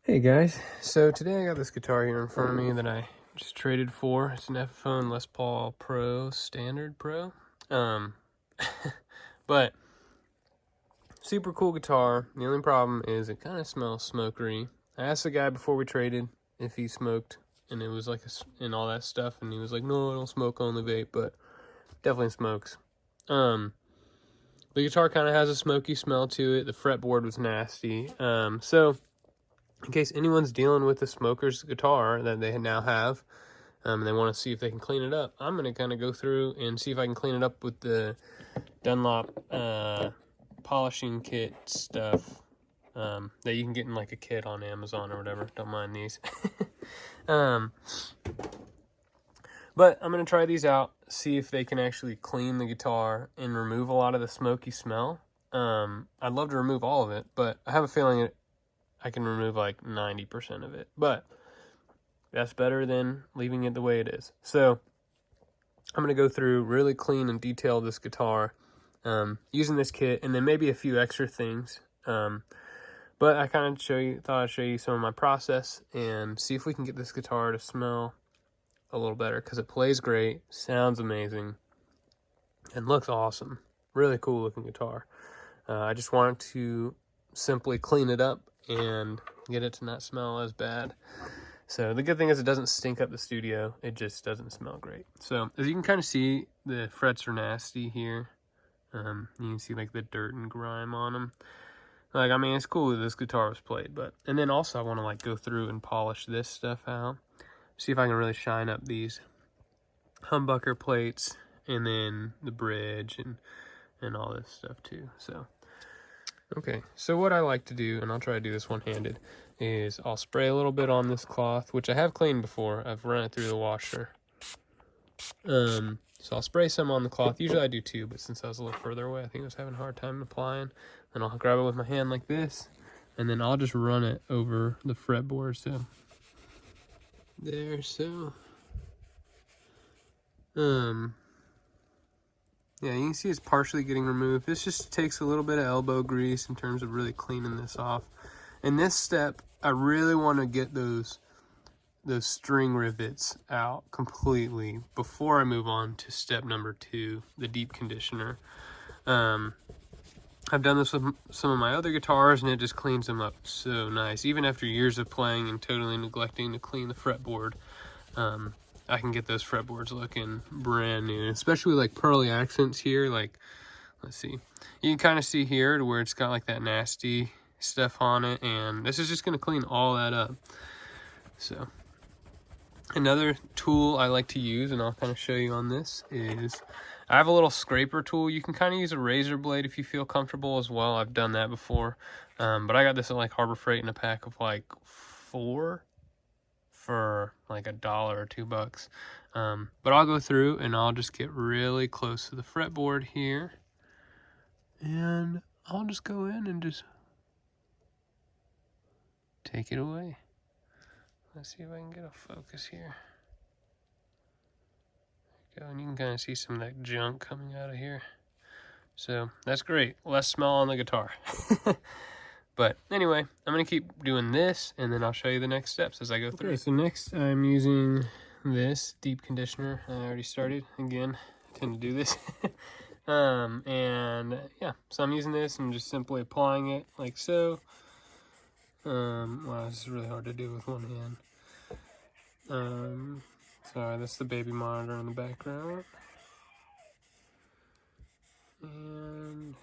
Hey guys, so today I got this guitar here in front of me that I just traded for. It's an Ephiphone Les Paul Pro Standard Pro. But super cool guitar. The only problem is it kind of smells smokery. I asked the guy before we traded if he smoked, and it was like and all that stuff, and he was like, "No, I don't smoke, only vape," but definitely smokes. The guitar kind of has a smoky smell to it. The fretboard was nasty. So in case anyone's dealing with a smoker's guitar that they now have, and they want to see if they can clean it up, I'm going to kind of go through and see if I can clean it up with the Dunlop polishing kit stuff that you can get in like a kit on Amazon or whatever. Don't mind these. But I'm going to try these out, see if they can actually clean the guitar and remove a lot of the smoky smell. I'd love to remove all of it, but I have a feeling I can remove like 90% of it, but that's better than leaving it the way it is. So I'm going to go through, really clean and detail this guitar using this kit, and then maybe a few extra things. But I kind of thought I'd show you some of my process and see if we can get this guitar to smell a little better, because it plays great, sounds amazing, and looks awesome. Really cool looking guitar. I just wanted to simply clean it up and get it to not smell as bad. So the good thing is it doesn't stink up the studio. It just doesn't smell great. So as you can kind of see, the frets are nasty here. You can see like the dirt and grime on them. Like, I mean, it's cool that this guitar was played, but, and then also I want to like go through and polish this stuff out. See if I can really shine up these humbucker plates and then the bridge and all this stuff too. So okay, so what I like to do, and I'll try to do this one-handed, is I'll spray a little bit on this cloth, which I have cleaned before. I've run it through the washer. So I'll spray some on the cloth. Usually I do two, but since I was a little further away, I think I was having a hard time applying. And I'll grab it with my hand like this, and then I'll just run it over the fretboard. So there, so yeah, you can see it's partially getting removed. This just takes a little bit of elbow grease in terms of really cleaning this off. In this step, I really want to get those string rivets out completely before I move on to step number 2, the deep conditioner. I've done this with some of my other guitars, and it just cleans them up so nice. Even after years of playing and totally neglecting to clean the fretboard, I can get those fretboards looking brand new, especially like pearly accents here. Like, let's see, you can kind of see here to where it's got like that nasty stuff on it, and this is just going to clean all that up. So another tool I like to use, and I'll kind of show you on this, is I have a little scraper tool. You can kind of use a razor blade if you feel comfortable as well. I've done that before, but I got this at like Harbor Freight in a pack of like 4 for like $1 or $2. But I'll go through and I'll just get really close to the fretboard here, and I'll just go in and just take it away. Let's see if I can get a focus here. There you go, and you can kind of see some of that junk coming out of here. So that's great. Less smell on the guitar. But anyway, I'm going to keep doing this, and then I'll show you the next steps as I go through. Okay, so next I'm using this deep conditioner. I already started. Again, I tend to do this. And yeah, so I'm using this and just simply applying it like so. Wow, this is really hard to do with one hand. Sorry, that's the baby monitor in the background. And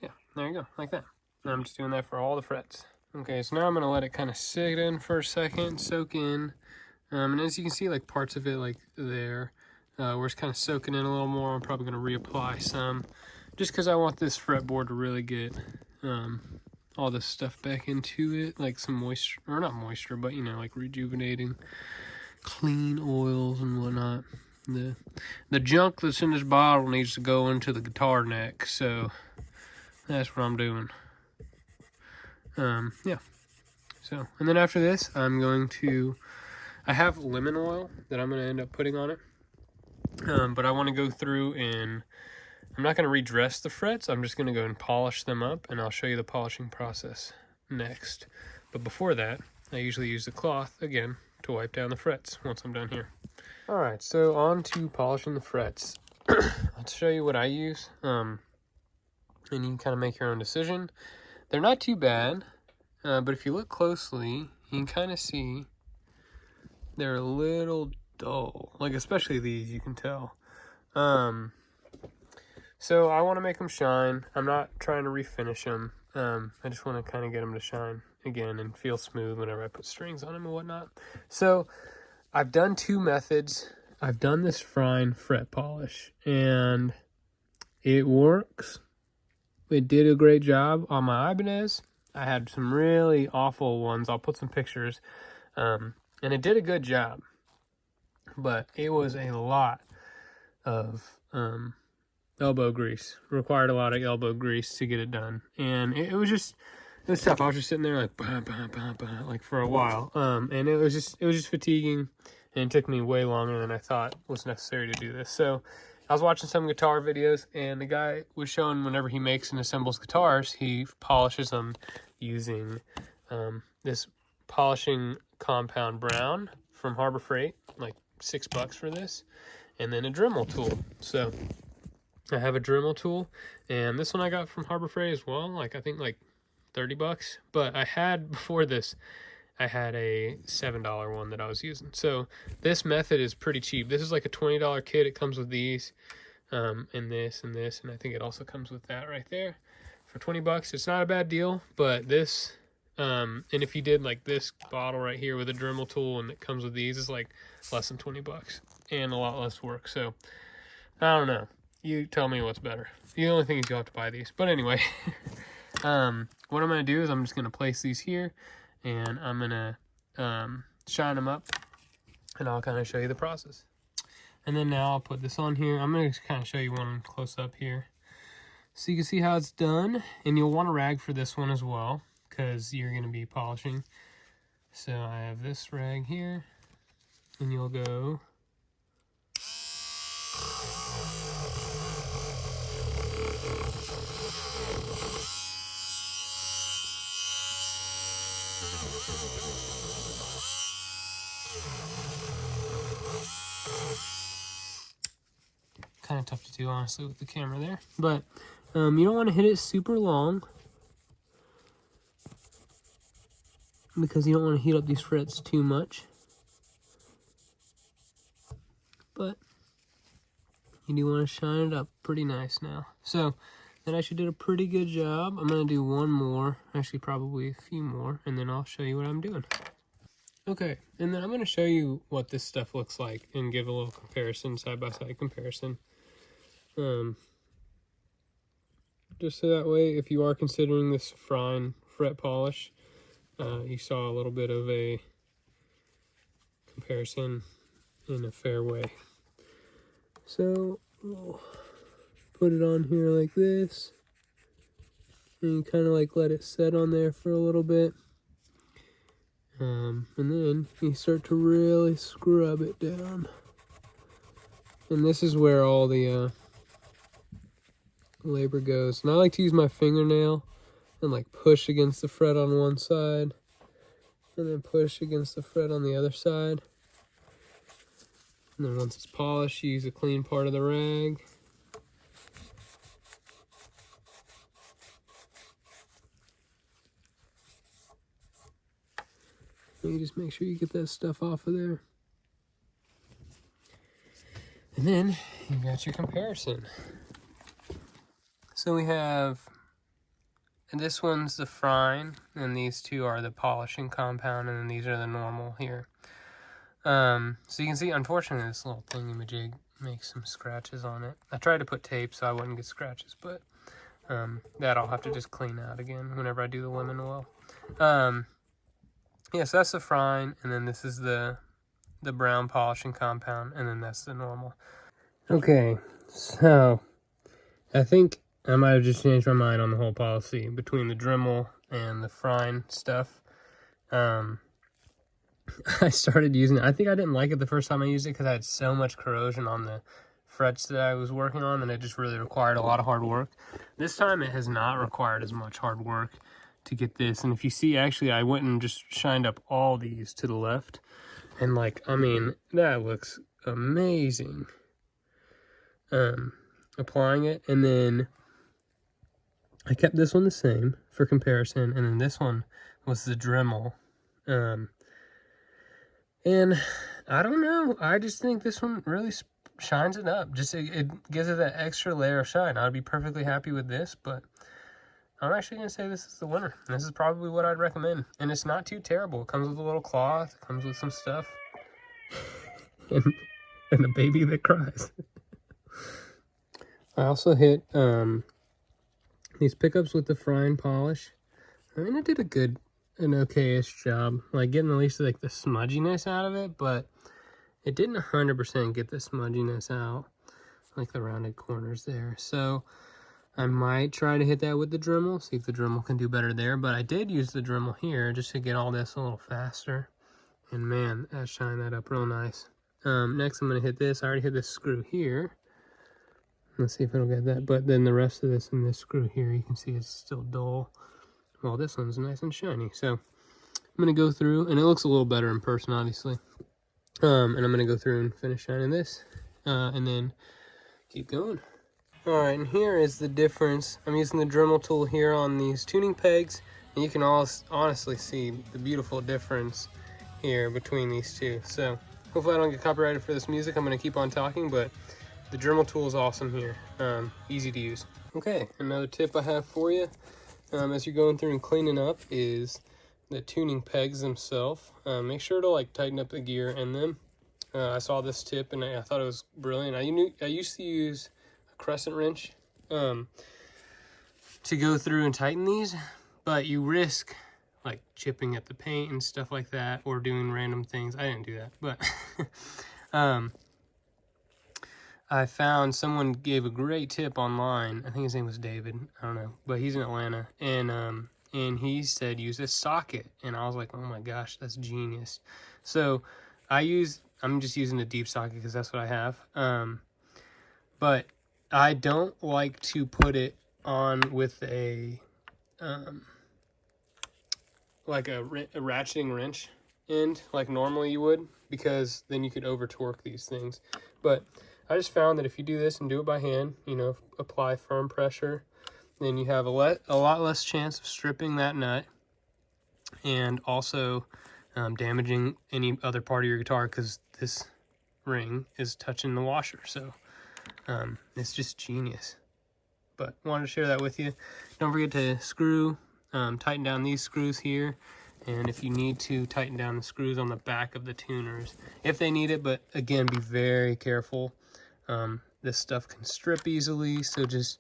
yeah, there you go, like that. And I'm just doing that for all the frets. Okay, so now I'm gonna let it kind of sit in for a second, soak in. And as you can see, like parts of it, like there, where it's kind of soaking in a little more. I'm probably gonna reapply some, just because I want this fretboard to really get all this stuff back into it, like some moisture, or not moisture, but you know, like rejuvenating, clean oils and whatnot. The junk that's in this bottle needs to go into the guitar neck, so that's what I'm doing. Yeah. So, and then after this, I have lemon oil that I'm going to end up putting on it. But I want to go through and I'm not going to redress the frets. I'm just going to go and polish them up, and I'll show you the polishing process next. But before that, I usually use the cloth again to wipe down the frets once I'm done here. All right, so on to polishing the frets. I'll show you what I use, and you can kind of make your own decision. They're not too bad, but if you look closely, you can kind of see they're a little dull, like especially these, you can tell. So I want to make them shine. I'm not trying to refinish them. I just want to kind of get them to shine again and feel smooth whenever I put strings on them and whatnot. So I've done two methods. I've done this Frine fret polish, and it works. It did a great job on my Ibanez. I had some really awful ones. I'll put some pictures. And it did a good job. But it was a lot of elbow grease. Required a lot of elbow grease to get it done. And it was tough. I was just sitting there like, bah, bah, bah, bah, like for a while. And it was just fatiguing. And it took me way longer than I thought was necessary to do this. So I was watching some guitar videos, and the guy was showing whenever he makes and assembles guitars, he polishes them using this polishing compound brown from Harbor Freight, like $6 for this, and then a Dremel tool. So I have a Dremel tool, and this one I got from Harbor Freight as well, like I think like $30. But I had, before this, I had a $7 one that I was using. So this method is pretty cheap. This is like a $20 kit. It comes with these, and this, and this, and I think it also comes with that right there for $20. It's not a bad deal, but this, and if you did like this bottle right here with a Dremel tool and it comes with these, it's like less than $20 and a lot less work. So I don't know. You tell me what's better. The only thing is you'll have to buy these. But anyway, what I'm going to do is I'm just going to place these here, and I'm going to shine them up, and I'll kind of show you the process. And then now I'll put this on here. I'm going to kind of show you one close up here, so you can see how it's done. And you'll want a rag for this one as well, because you're going to be polishing. So I have this rag here, and you'll go kind of tough to do, honestly, with the camera there. But you don't want to hit it super long, because you don't want to heat up these frets too much. But you do want to shine it up pretty nice now. So then I actually did a pretty good job. I'm going to do one more, actually probably a few more, and then I'll show you what I'm doing. Okay, and then I'm going to show you what this stuff looks like and give a little comparison, side-by-side comparison. Just so that way, if you are considering this Frine fret polish, you saw a little bit of a comparison in a fair way. So we'll put it on here like this, and kind of like let it set on there for a little bit. And then you start to really scrub it down. And this is where all the labor goes. And I like to use my fingernail and like push against the fret on one side, and then push against the fret on the other side. And then once it's polished, you use a clean part of the rag. You just make sure you get that stuff off of there. And then you got your comparison. So we have, and this one's the Frine, and these two are the polishing compound, and then these are the normal here. So you can see, unfortunately, this little thingamajig makes some scratches on it. I tried to put tape so I wouldn't get scratches, but that I'll have to just clean out again whenever I do the lemon oil. Yeah, so that's the Frine, and then this is the brown polishing compound, and then that's the normal. Okay, so I think I might have just changed my mind on the whole policy between the Dremel and the Frine stuff. I started using it. I think I didn't like it the first time I used it because I had so much corrosion on the frets that I was working on, and it just really required a lot of hard work. This time it has not required as much hard work. to get this. And if you see, actually, I went and just shined up all these to the left. And like, I mean, that looks amazing. Applying it, and then I kept this one the same for comparison, and then this one was the Dremel. And I don't know, I just think this one really shines it up. Just it gives it that extra layer of shine. I'd be perfectly happy with this, but I'm actually going to say this is the winner. This is probably what I'd recommend. And it's not too terrible. It comes with a little cloth. It comes with some stuff. and a baby that cries. I also hit these pickups with the Frine polish. I mean, it did an okay-ish job. Like, getting at least, like, the smudginess out of it. But it didn't 100% get the smudginess out. Like, the rounded corners there. So I might try to hit that with the Dremel, see if the Dremel can do better there. But I did use the Dremel here just to get all this a little faster. And man, that shined that up real nice. Next I'm going to hit this. I already hit this screw here. Let's see if it'll get that. But then the rest of this and this screw here, you can see it's still dull. Well, this one's nice and shiny. So I'm going to go through, and it looks a little better in person, obviously. And I'm going to go through and finish shining this. And then keep going. Alright, and here is the difference. I'm using the Dremel tool here on these tuning pegs, and you can all honestly see the beautiful difference here between these two. So hopefully I don't get copyrighted for this music. I'm going to keep on talking, but the Dremel tool is awesome here. Easy to use. Okay, another tip I have for you as you're going through and cleaning up is the tuning pegs themselves. Make sure to like tighten up the gear in them. I saw this tip and I thought it was brilliant. I used to use crescent wrench to go through and tighten these, but you risk like chipping at the paint and stuff like that, or doing random things. I didn't do that, but I found someone gave a great tip online. I think his name was David, I don't know, but he's in Atlanta, and he said use this socket, and I was like, oh my gosh, that's genius. So I'm just using the deep socket because that's what I have, but I don't like to put it on with a like a ratcheting wrench end like normally you would, because then you could over torque these things. But I just found that if you do this and do it by hand, you know, apply firm pressure, then you have a lot less chance of stripping that nut and also damaging any other part of your guitar, because this ring is touching the washer. So it's just genius. But wanted to share that with you. Don't forget to screw, tighten down these screws here, and if you need to, tighten down the screws on the back of the tuners if they need it. But again, be very careful. This stuff can strip easily, so just,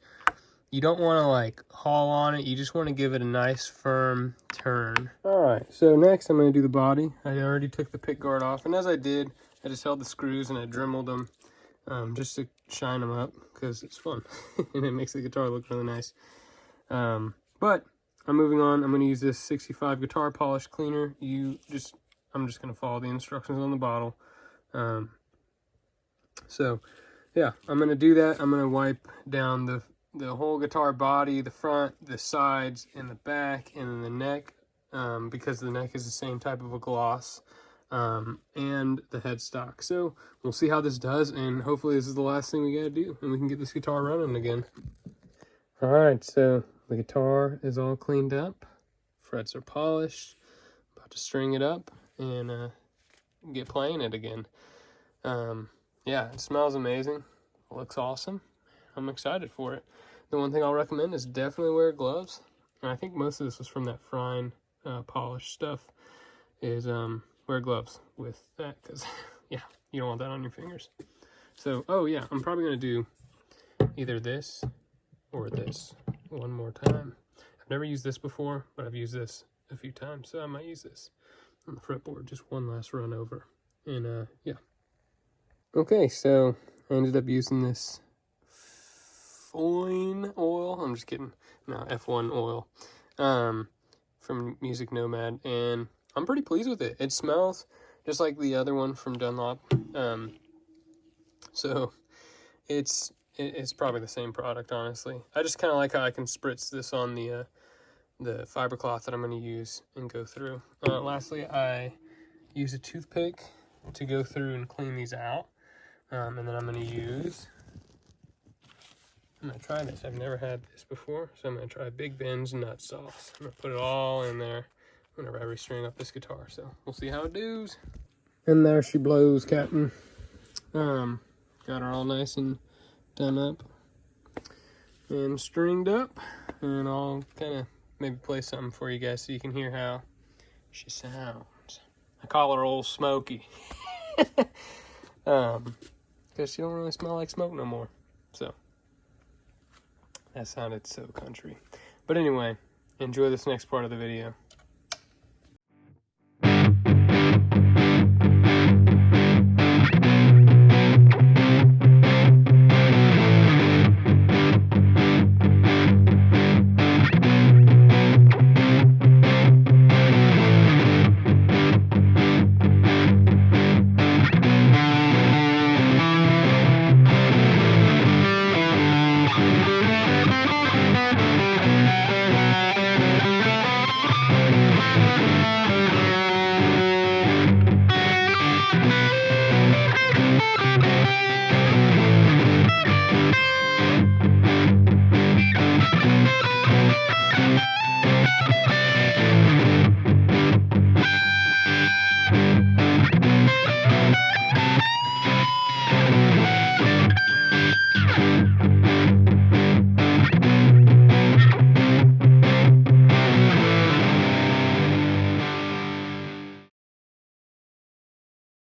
you don't want to like haul on it. You just want to give it a nice firm turn. All right, so next I'm going to do the body. I already took the pick guard off, and as I did, I just held the screws and I dremeled them just to shine them up, because it's fun and it makes the guitar look really nice. But I'm moving on. I'm going to use this 65 guitar polish cleaner. I'm just going to follow the instructions on the bottle. So yeah, I'm going to do that. I'm going to wipe down the whole guitar body, the front, the sides, and the back, and then the neck, because the neck is the same type of a gloss, and the headstock. So we'll see how this does, and hopefully this is the last thing we got to do, and we can get this guitar running again. All right, so the guitar is all cleaned up. Frets are polished. About to string it up and get playing it again. Yeah, it smells amazing. It looks awesome. I'm excited for it. The one thing I'll recommend is definitely wear gloves. And I think most of this was from that Frine polish stuff. Is wear gloves with that, because yeah, you don't want that on your fingers. So, oh yeah, I'm probably going to do either this or this one more time. I've never used this before, but I've used this a few times, so I might use this on the fretboard, just one last run over. And yeah. Okay, so I ended up using this Frine oil. I'm just kidding. No, F1 oil from Music Nomad, and I'm pretty pleased with it. It smells just like the other one from Dunlop. So it's probably the same product, honestly. I just kind of like how I can spritz this on the the fiber cloth that I'm going to use and go through. Lastly, I use a toothpick to go through and clean these out. And then I'm going to try this. I've never had this before, so I'm going to try Big Ben's nut sauce. I'm going to put it all in there whenever I restring up this guitar, so we'll see how it does. And there she blows, Captain. Got her all nice and done up and stringed up, and I'll kind of maybe play something for you guys so you can hear how she sounds. I call her Old Smokey because she don't really smell like smoke no more. So that sounded so country. But anyway, enjoy this next part of the video.